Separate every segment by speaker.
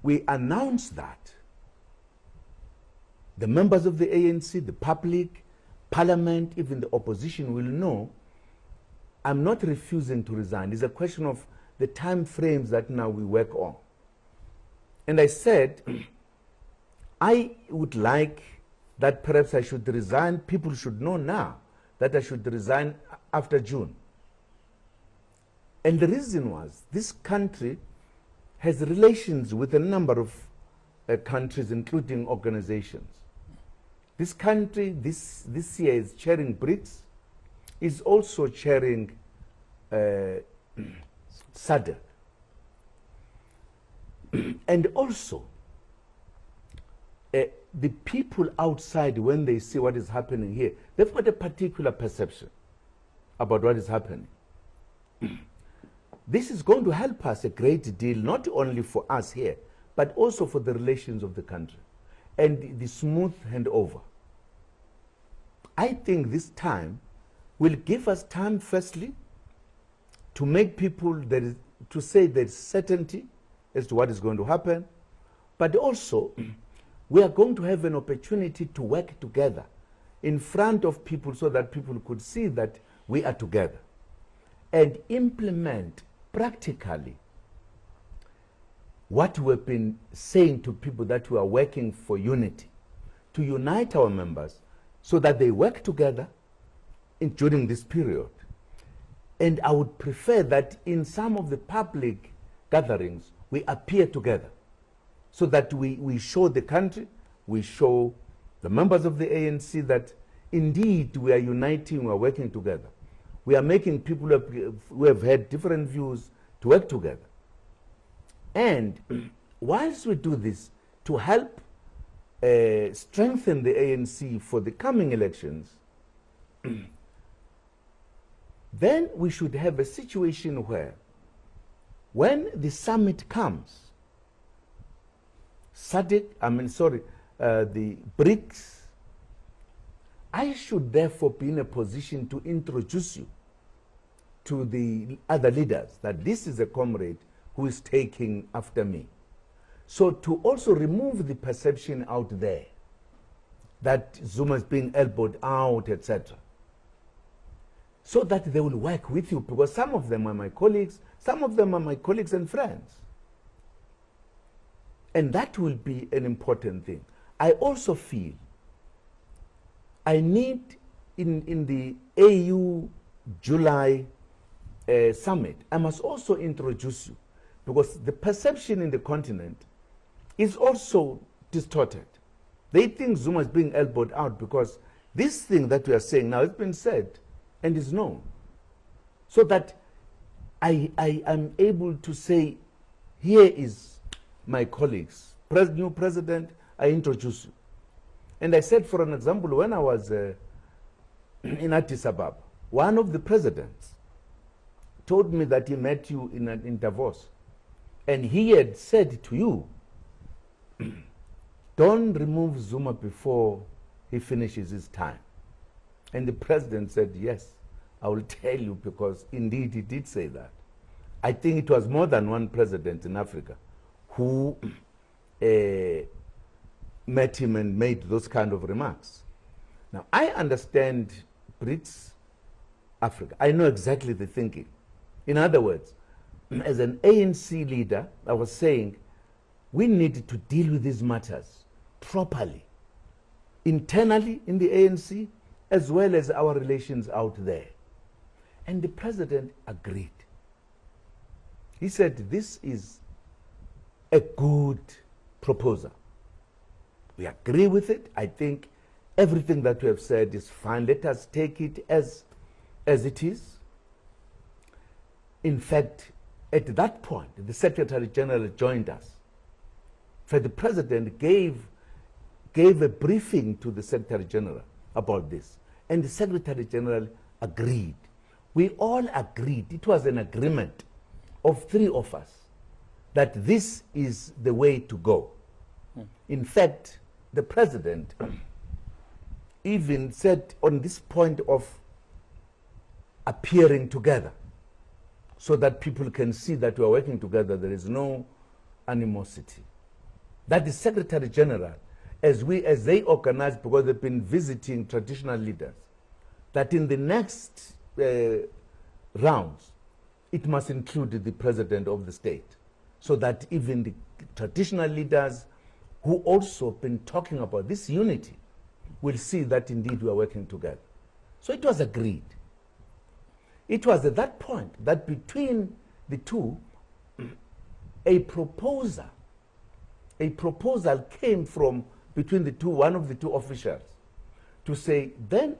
Speaker 1: we announce that, the members of the ANC, the public, Parliament, even the opposition will know I'm not refusing to resign. It's a question of the time frames that now we work on. And I said, I would like that perhaps I should resign. People should know now that I should resign after June. And the reason was, this country has relations with a number of countries, including organizations. This country, this year, is chairing BRICS, is also chairing SADC. And also, the people outside, when they see what is happening here, they've got a particular perception about what is happening. This is going to help us a great deal, not only for us here, but also for the relations of the country and the smooth handover. I think this time will give us time, firstly, to make people, to say there's certainty as to what is going to happen, but also we are going to have an opportunity to work together in front of people so that people could see that we are together and implement practically what we've been saying to people, that we are working for unity, to unite our members so that they work together during this period. And I would prefer that in some of the public gatherings, we appear together so that we show the country, we show the members of the ANC that indeed we are uniting, we are working together. We are making people who have had different views to work together. And whilst we do this, to help strengthen the ANC for the coming elections, then we should have a situation where, when the summit comes, the BRICS, I should therefore be in a position to introduce you to the other leaders, that this is a comrade who is taking after me. So to also remove the perception out there that Zuma is being elbowed out, etc., so that they will work with you, because some of them are my colleagues, some of them are my colleagues and friends. And that will be an important thing. I also feel I need, in the AU July summit, I must also introduce you, because the perception in the continent is also distorted. They think Zuma is being elbowed out because this thing that we are saying now has been said and is known. So that I am able to say, here is my colleagues, new president, I introduce you. And I said, for an example, when I was in Addis Ababa, one of the presidents told me that he met you in Davos, and he had said to you, don't remove Zuma before he finishes his time. And the president said, yes, I will tell you, because indeed he did say that. I think it was more than one president in Africa who met him and made those kind of remarks. Now, I understand BRICS Africa. I know exactly the thinking. In other words, as an ANC leader, I was saying we need to deal with these matters properly, internally in the ANC, as well as our relations out there. And the president agreed. He said, this is a good proposal. We agree with it. I think everything that we have said is fine. Let us take it as it is. In fact, at that point, the Secretary General joined us. So the president gave a briefing to the Secretary General about this. And the Secretary General agreed. We all agreed. It was an agreement of three of us that this is the way to go. In fact, the president even said on this point of appearing together, so that people can see that we are working together, there is no animosity. that the Secretary General, as they organize, because they've been visiting traditional leaders, that in the next rounds, it must include the President of the state, so that even the traditional leaders who also been talking about this unity will see that indeed we are working together. So it was agreed. It was at that point that between the two, a proposal came from between the two, one of the two officials, to say, then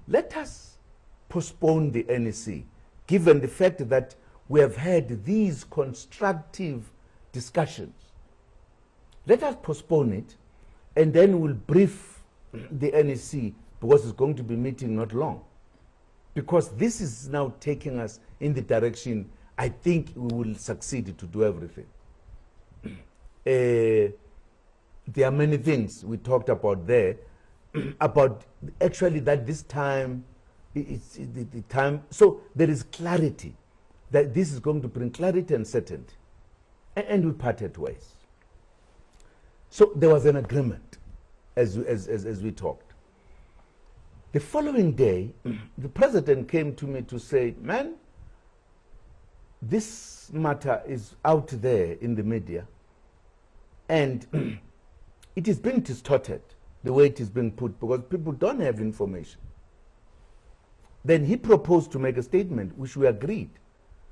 Speaker 1: let us postpone the NEC, given the fact that we have had these constructive discussions. Let us postpone it, and then we'll brief the NEC, because it's going to be meeting not long. Because this is now taking us in the direction I think we will succeed to do everything. There are many things we talked about there, about actually that this time, it's the time, so there is clarity, that this is going to bring clarity and certainty. And we parted ways. So there was an agreement as we talked. The following day, the president came to me to say, man, this matter is out there in the media, and it is being distorted the way it is being put, because people don't have information. Then he proposed to make a statement, which we agreed,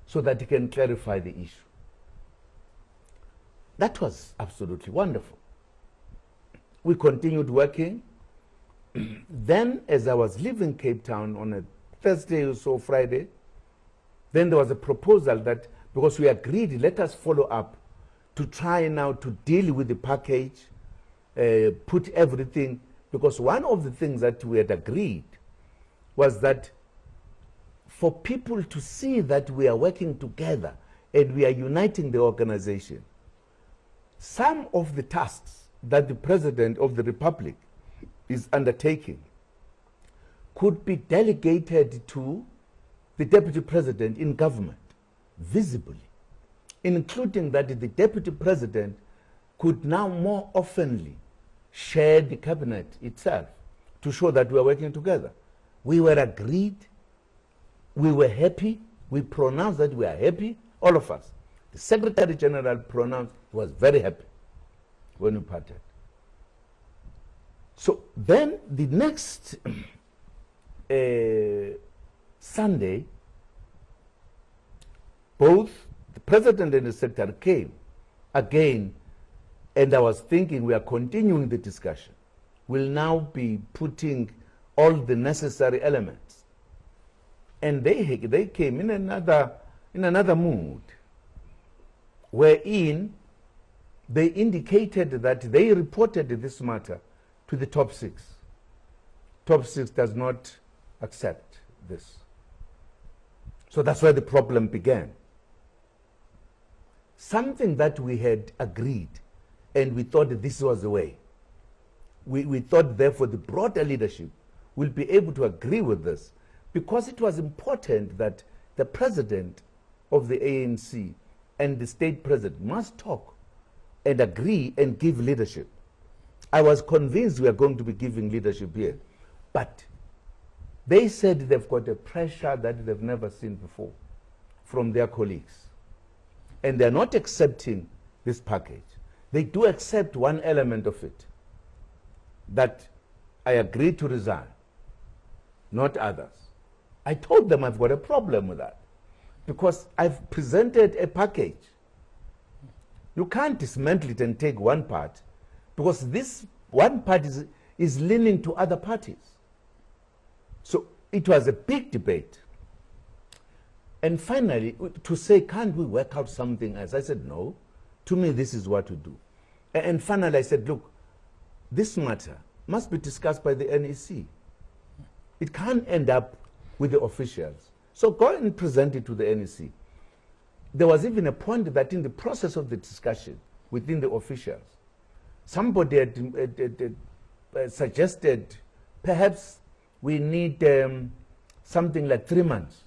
Speaker 1: so that he can clarify the issue. That was absolutely wonderful. We continued working. Then, as I was leaving Cape Town on a Thursday or so, Friday, then there was a proposal that, because we agreed, let us follow up to try now to deal with the package, put everything, because one of the things that we had agreed was that for people to see that we are working together and we are uniting the organization, some of the tasks that the President of the Republic is undertaking could be delegated to the Deputy President in government, visibly, including that the Deputy President could now more oftenly share the cabinet itself to show that we are working together. We were agreed, we were happy, we pronounced that we are happy, all of us. The Secretary General pronounced he was very happy when we parted. So then the next Sunday, both the President and the Secretary came again, and I was thinking we are continuing the discussion. We'll now be putting all the necessary elements. And they came in another mood, wherein they indicated that they reported this matter to the top six. Top six does not accept this. So that's where the problem began. Something that we had agreed, and we thought that this was the way. We thought, therefore, the broader leadership will be able to agree with this, because it was important that the president of the ANC and the state president must talk and agree and give leadership. I was convinced we are going to be giving leadership here, but they said they've got a pressure that they've never seen before from their colleagues, and they're not accepting this package. They do accept one element of it, that I agree to resign, not others. I told them I've got a problem with that, because I've presented a package. You can't dismantle it and take one part, because this one part is leaning to other parties. So it was a big debate. And finally, to say, can't we work out something else? I said, no. To me, this is what to do. And finally, I said, look, this matter must be discussed by the NEC. It can't end up with the officials. So go and present it to the NEC. There was even a point that in the process of the discussion within the officials, somebody had suggested perhaps we need something like 3 months.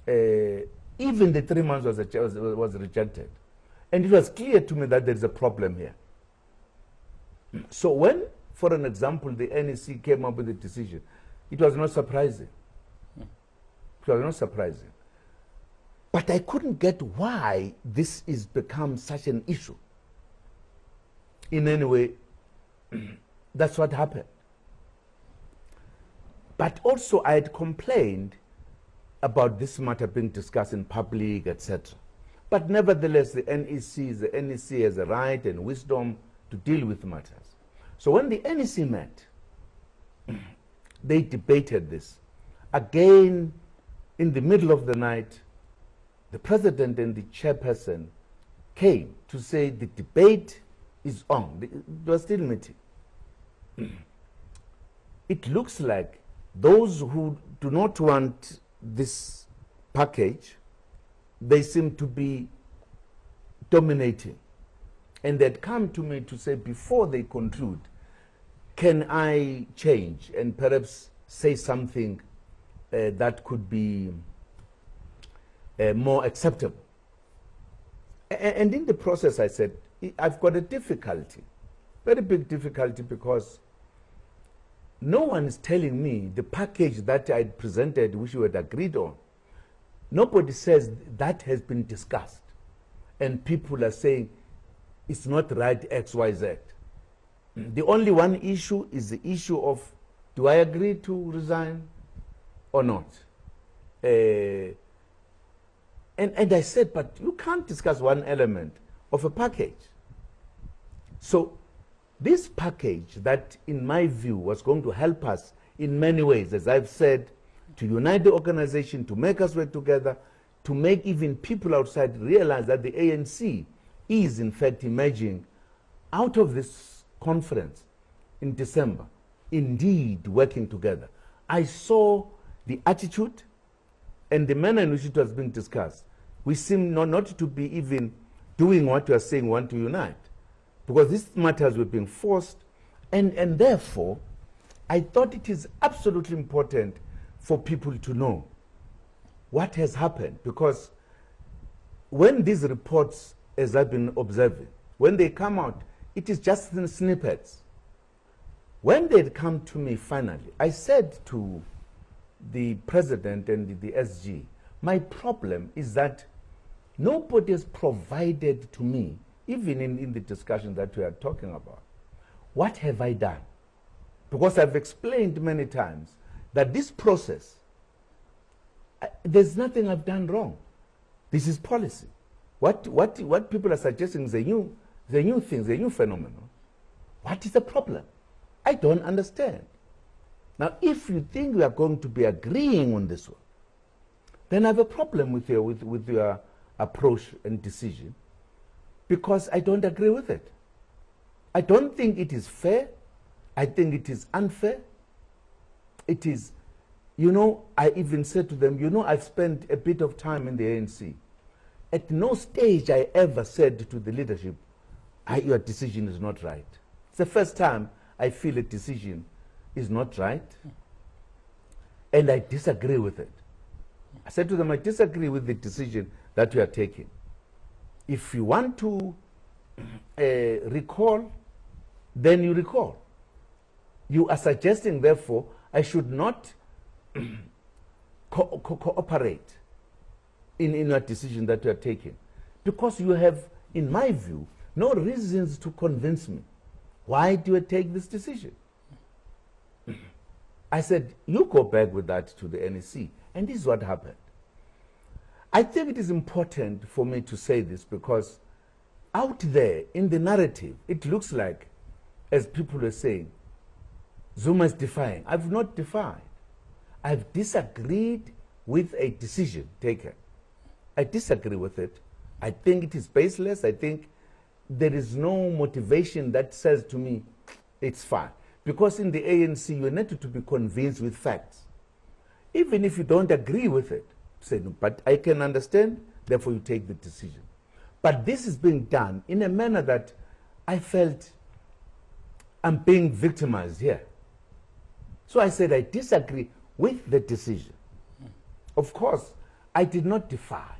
Speaker 1: Even the 3 months was rejected. And it was clear to me that there is a problem here. So when, for an example, the NEC came up with a decision, it was not surprising. It was not surprising. But I couldn't get why this is become such an issue. In any way, that's what happened. But also I had complained about this matter being discussed in public, etc. But nevertheless, the NEC has a right and wisdom to deal with matters. So when the NEC met, they debated this. Again, in the middle of the night, the president and the chairperson came to say the debate is on. They were still meeting. It looks like those who do not want this package, they seem to be dominating. And they'd come to me to say, before they conclude, can I change and perhaps say something that could be more acceptable? And in the process, I said, I've got a difficulty, very big difficulty, because no one is telling me the package that I presented, which we had agreed on, nobody says that has been discussed. And people are saying it's not right, X, Y, Z. The only one issue is the issue of, do I agree to resign or not? And I said, but you can't discuss one element of a package. So this package that, in my view, was going to help us in many ways, as I've said, to unite the organization, to make us work together, to make even people outside realize that the ANC is, in fact, emerging out of this conference in December, indeed working together. I saw the attitude and the manner in which it was being discussed. We seem not to be even doing what we are saying, want to unite, because these matters were being forced, and therefore I thought it is absolutely important for people to know what has happened, because when these reports, as I've been observing, when they come out, it is just in snippets. When they come to me finally, I said to the president and the SG, my problem is that nobody has provided to me, even in the discussion that we are talking about, what have I done? Because I've explained many times that this process, there's nothing I've done wrong. This is policy. What people are suggesting is a new thing, a new phenomenon. What is the problem? I don't understand. Now, if you think we are going to be agreeing on this one, then I have a problem with your approach and decision, because I don't agree with it. I don't think it is fair. I think it is unfair. It is, I even said to them, I've spent a bit of time in the ANC. At no stage I ever said to the leadership, your decision is not right. It's the first time I feel a decision is not right, and I disagree with it. I said to them, I disagree with the decision that we are taking. If you want to recall, then you recall. You are suggesting, therefore, I should not cooperate in a decision that you are taking, because you have, in my view, no reasons to convince me. Why do you take this decision? I said, you go back with that to the NEC, and this is what happened. I think it is important for me to say this, because out there in the narrative, it looks like, as people are saying, Zuma is defying. I've not defied. I've disagreed with a decision taken. I disagree with it. I think it is baseless. I think there is no motivation that says to me, it's fine. Because in the ANC, you need to be convinced with facts. Even if you don't agree with it, say, no, but I can understand, therefore you take the decision. But this is being done in a manner that I felt I'm being victimized here. So I said I disagree with the decision. Of course, I did not defy.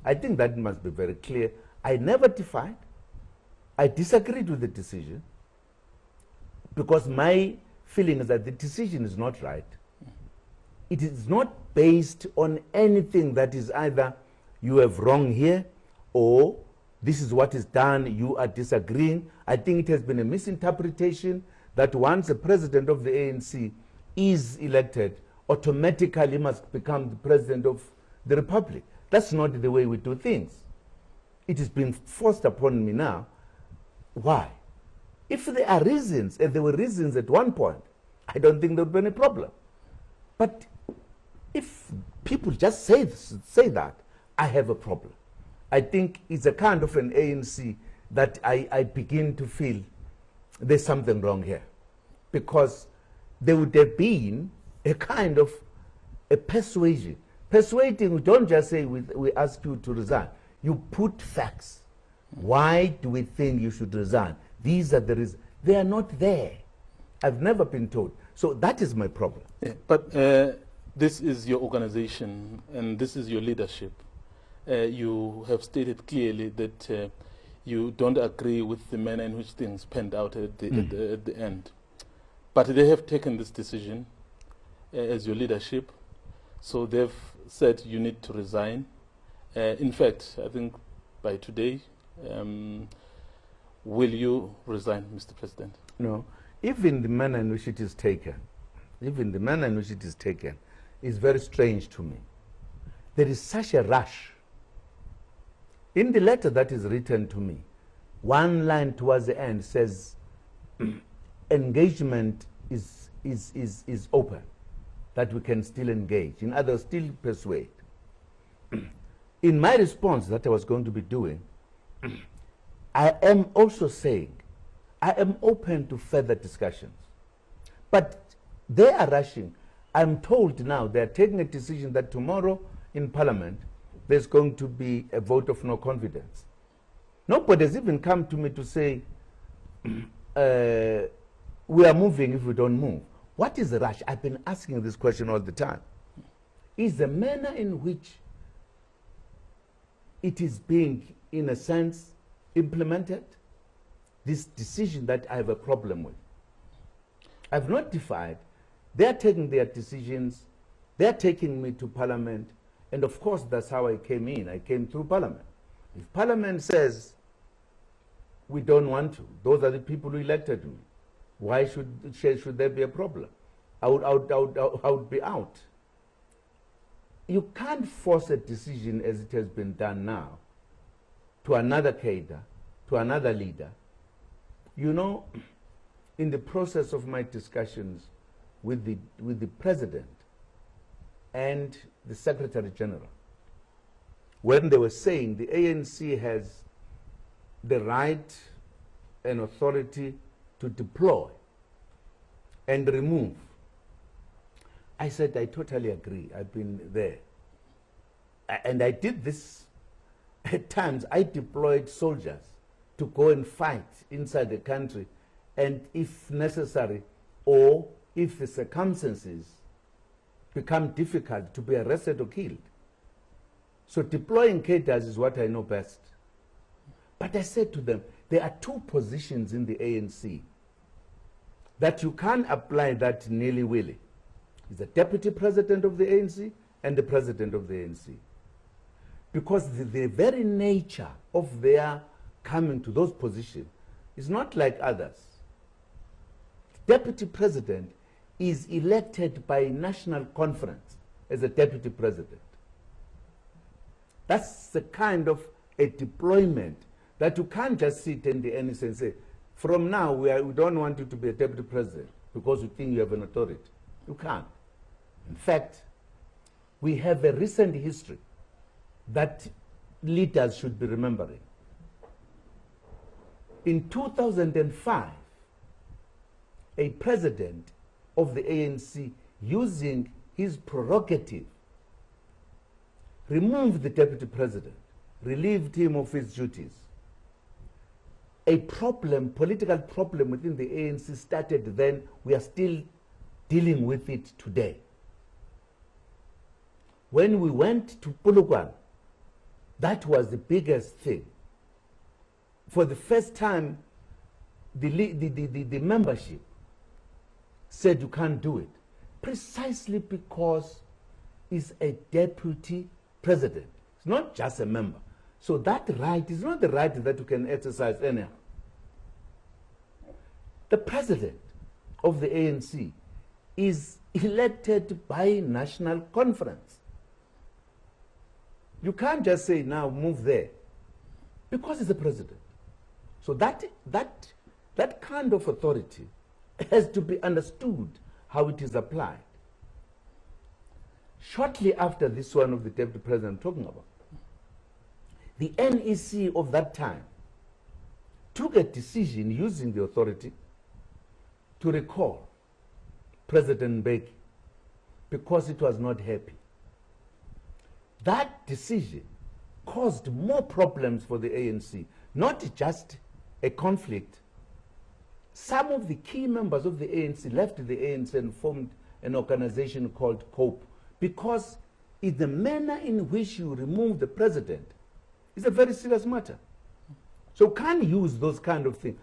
Speaker 1: I think that must be very clear. I never defied. I disagreed with the decision. because my feeling is that the decision is not right. It is not based on anything that is either you have wrong here or this is what is done, you are disagreeing. I think it has been a misinterpretation that once the president of the ANC is elected, automatically must become the president of the republic. That's not the way we do things. It has been forced upon me now. Why? If there are reasons, and there were reasons at one point, I don't think there would be any problem. But if people just say that, I have a problem. I think it's a kind of an ANC that I begin to feel there's something wrong here. Because there would have been a kind of a persuasion. Persuading, we don't just say we ask you to resign. You put facts. Why do we think you should resign? These are the reasons. They are not there. I've never been told. So that is my problem.
Speaker 2: Yeah, but this is your organization and this is your leadership. You have stated clearly that you don't agree with the manner in which things panned out at the end. But they have taken this decision as your leadership. So they've said you need to resign. In fact, I think by today, will you resign, Mr. President?
Speaker 1: No. Even the manner in which it is taken, is very strange to me. There is such a rush. In the letter that is written to me, one line towards the end says, engagement is open, that we can still engage. In others, still persuade. In my response that I was going to be doing, I am also saying, I am open to further discussions. But they are rushing. I'm told now they are taking a decision that tomorrow in Parliament, there's going to be a vote of no confidence. Nobody has even come to me to say, we are moving if we don't move. What is the rush? I've been asking this question all the time. Is the manner in which it is being, in a sense, implemented, this decision that I have a problem with. I've notified, they're taking their decisions, they're taking me to Parliament, and of course that's how I came in. I came through Parliament. If Parliament says, we don't want to, those are the people who elected me, why should there be a problem? I would be out. You can't force a decision as it has been done now to another cadre, to another leader. You know, in the process of my discussions with the President and the Secretary General, when they were saying the ANC has the right and authority to deploy and remove, I said, I totally agree. I've been there. And I did this at times. I deployed soldiers to go and fight inside the country, and if necessary, or if the circumstances become difficult, to be arrested or killed. So deploying cadres is what I know best. But I said to them, there are two positions in the ANC that you can't apply that nilly-willy. It's the deputy president of the ANC and the president of the ANC. Because the very nature of their coming to those positions is not like others. The deputy president is elected by a national conference as a deputy president. That's the kind of a deployment that you can't just sit in the ANC and say, from now we don't want you to be a deputy president because we think you have an authority. You can't. In fact, we have a recent history that leaders should be remembering. In 2005, a president of the ANC, using his prerogative, removed the deputy president, relieved him of his duties. A problem, political problem within the ANC started then. We are still dealing with it today. When we went to Polokwane, that was the biggest thing. For the first time, the membership said you can't do it, precisely because he's a deputy president. It's not just a member. So that right is not the right that you can exercise anyhow. The president of the ANC is elected by national conference. You can't just say, now move there, because he's the president. So that kind of authority has to be understood how it is applied. Shortly after this one of the deputy president I'm talking about, the NEC of that time took a decision using the authority to recall President Mbeki because it was not happy. That decision caused more problems for the ANC, not just a conflict. Some of the key members of the ANC left the ANC and formed an organization called COPE, because in the manner in which you remove the president is a very serious matter. So can't use those kind of things.